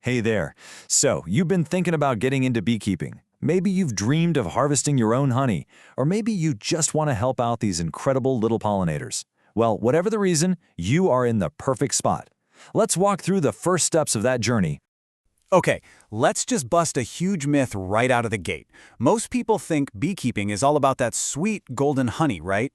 Hey there. So, you've been thinking about getting into beekeeping. Maybe you've dreamed of harvesting your own honey, or maybe you just want to help out these incredible little pollinators. Well, whatever the reason, you are in the perfect spot. Let's walk through the first steps of that journey. Okay, let's just bust a huge myth right out of the gate. Most people think beekeeping is all about that sweet golden honey, right?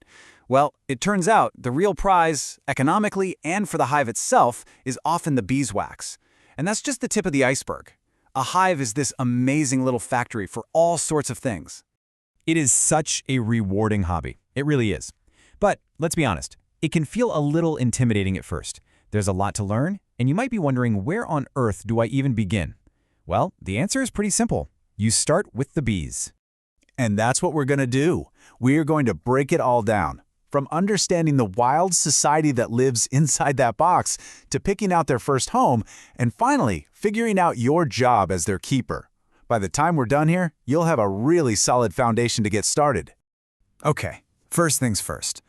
Well, it turns out the real prize, economically and for the hive itself, is often the beeswax. And that's just the tip of the iceberg. A hive is this amazing little factory for all sorts of things. It is such a rewarding hobby. It really is. But let's be honest, it can feel a little intimidating at first. There's a lot to learn, and you might be wondering, where on earth do I even begin? Well, the answer is pretty simple. You start with the bees. And that's what we're going to do. We're going to break it all down. From understanding the wild society that lives inside that box, to picking out their first home, and finally, figuring out your job as their keeper. By the time we're done here, you'll have a really solid foundation to get started. Okay, first things first.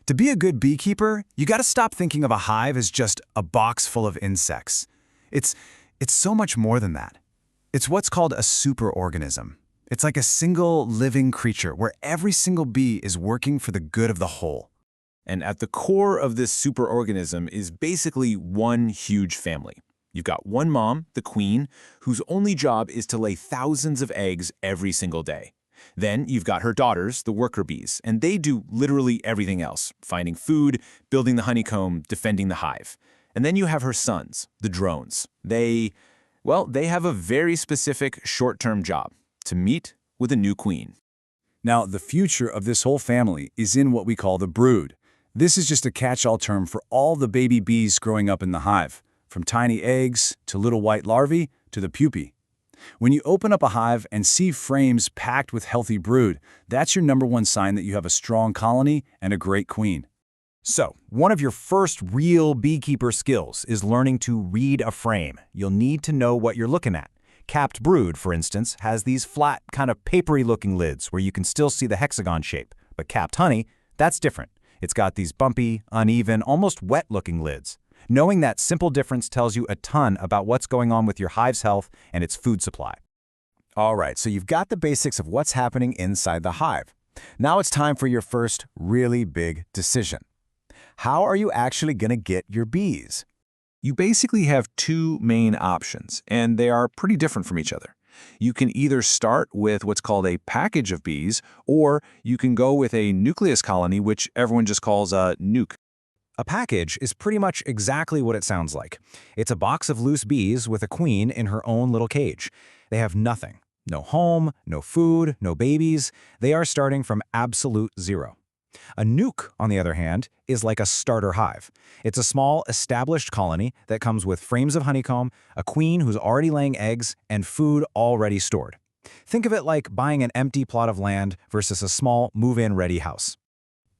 To be a good beekeeper, you got to stop thinking of a hive as just a box full of insects. It's so much more than that. It's what's called a superorganism. It's like a single living creature where every single bee is working for the good of the whole. And at the core of this superorganism is basically one huge family. You've got one mom, the queen, whose only job is to lay thousands of eggs every single day. Then you've got her daughters, the worker bees, and they do literally everything else, finding food, building the honeycomb, defending the hive. And then you have her sons, the drones. They have a very specific short-term job: to meet with a new queen. Now, the future of this whole family is in what we call the brood. This is just a catch-all term for all the baby bees growing up in the hive, from tiny eggs to little white larvae to the pupae. When you open up a hive and see frames packed with healthy brood, that's your #1 sign that you have a strong colony and a great queen. So, one of your first real beekeeper skills is learning to read a frame. You'll need to know what you're looking at. Capped brood, for instance, has these flat, kind of papery-looking lids where you can still see the hexagon shape. But capped honey, that's different. It's got these bumpy, uneven, almost wet-looking lids. Knowing that simple difference tells you a ton about what's going on with your hive's health and its food supply. All right, so you've got the basics of what's happening inside the hive. Now it's time for your first really big decision. How are you actually going to get your bees? You basically have two main options, and they are pretty different from each other. You can either start with what's called a package of bees, or you can go with a nucleus colony, which everyone just calls a nuke. A package is pretty much exactly what it sounds like. It's a box of loose bees with a queen in her own little cage. They have nothing. No home, no food, no babies. They are starting from absolute zero. A nuke, on the other hand, is like a starter hive. It's a small, established colony that comes with frames of honeycomb, a queen who's already laying eggs, and food already stored. Think of it like buying an empty plot of land versus a small, move-in-ready house.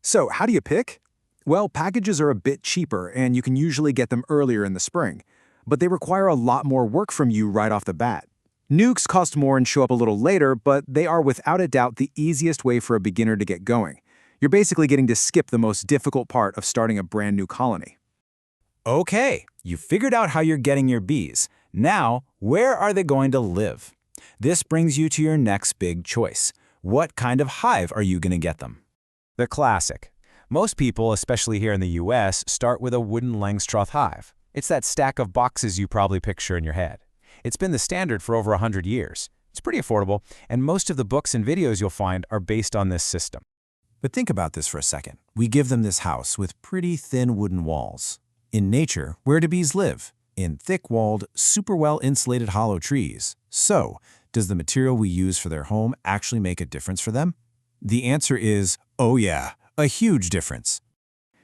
So, how do you pick? Well, packages are a bit cheaper, and you can usually get them earlier in the spring. But they require a lot more work from you right off the bat. Nukes cost more and show up a little later, but they are without a doubt the easiest way for a beginner to get going. You're basically getting to skip the most difficult part of starting a brand new colony. Okay, you figured out how you're getting your bees. Now, where are they going to live? This brings you to your next big choice. What kind of hive are you going to get them? The classic. Most people, especially here in the US, start with a wooden Langstroth hive. It's that stack of boxes you probably picture in your head. It's been the standard for over 100 years. It's pretty affordable, and most of the books and videos you'll find are based on this system. But think about this for a second. We give them this house with pretty thin wooden walls. In nature, where do bees live? In thick-walled, super well-insulated hollow trees. So, does the material we use for their home actually make a difference for them? The answer is, oh yeah, a huge difference.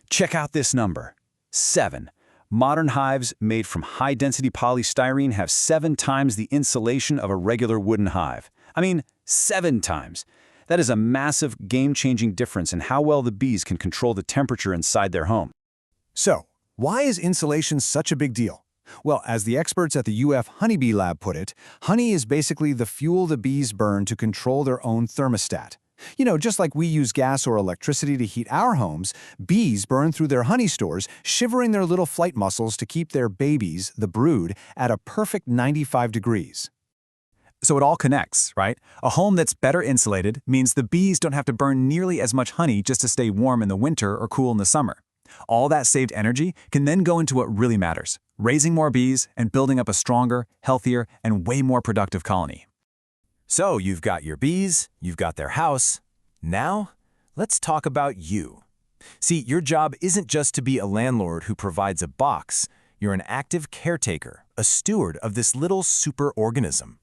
Check out this number: 7. Modern hives made from high-density polystyrene have 7 times the insulation of a regular wooden hive. I mean, 7 times. That is a massive, game-changing difference in how well the bees can control the temperature inside their home. So, why is insulation such a big deal? Well, as the experts at the UF Honeybee Lab put it, honey is basically the fuel the bees burn to control their own thermostat. Just like we use gas or electricity to heat our homes, bees burn through their honey stores, shivering their little flight muscles to keep their babies, the brood, at a perfect 95 degrees. So it all connects, right? A home that's better insulated means the bees don't have to burn nearly as much honey just to stay warm in the winter or cool in the summer. All that saved energy can then go into what really matters, raising more bees and building up a stronger, healthier, and way more productive colony. So you've got your bees, you've got their house. Now, let's talk about you. See, your job isn't just to be a landlord who provides a box. You're an active caretaker, a steward of this little superorganism.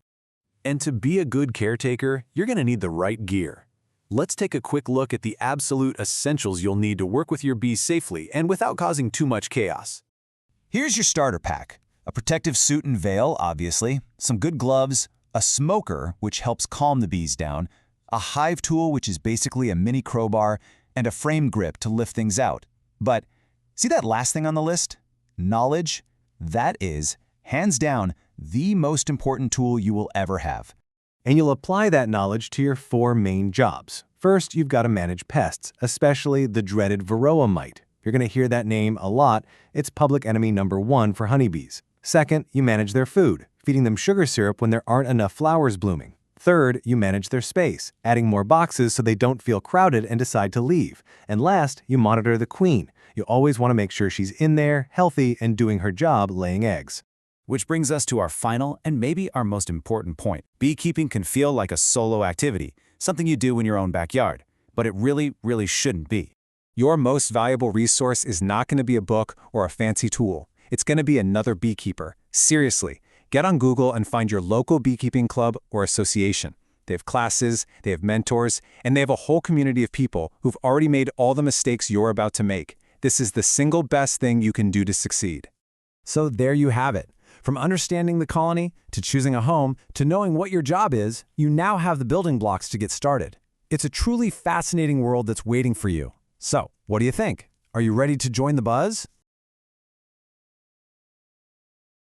And to be a good caretaker, you're going to need the right gear. Let's take a quick look at the absolute essentials you'll need to work with your bees safely and without causing too much chaos. Here's your starter pack. A protective suit and veil, obviously, some good gloves, a smoker, which helps calm the bees down, a hive tool, which is basically a mini crowbar, and a frame grip to lift things out. But see that last thing on the list? Knowledge? That is, hands down, the most important tool you will ever have. And you'll apply that knowledge to your 4 main jobs. First, you've got to manage pests, especially the dreaded varroa mite. You're going to hear that name a lot. It's public enemy number 1 for honeybees. Second, you manage their food, feeding them sugar syrup when there aren't enough flowers blooming. Third, you manage their space, adding more boxes so they don't feel crowded and decide to leave. And last, you monitor the queen. You always want to make sure she's in there, healthy, and doing her job laying eggs. Which brings us to our final and maybe our most important point. Beekeeping can feel like a solo activity, something you do in your own backyard, but it really, really shouldn't be. Your most valuable resource is not going to be a book or a fancy tool. It's going to be another beekeeper. Seriously, get on Google and find your local beekeeping club or association. They have classes, they have mentors, and they have a whole community of people who've already made all the mistakes you're about to make. This is the single best thing you can do to succeed. So there you have it. From understanding the colony, to choosing a home, to knowing what your job is, you now have the building blocks to get started. It's a truly fascinating world that's waiting for you. So, what do you think? Are you ready to join the buzz?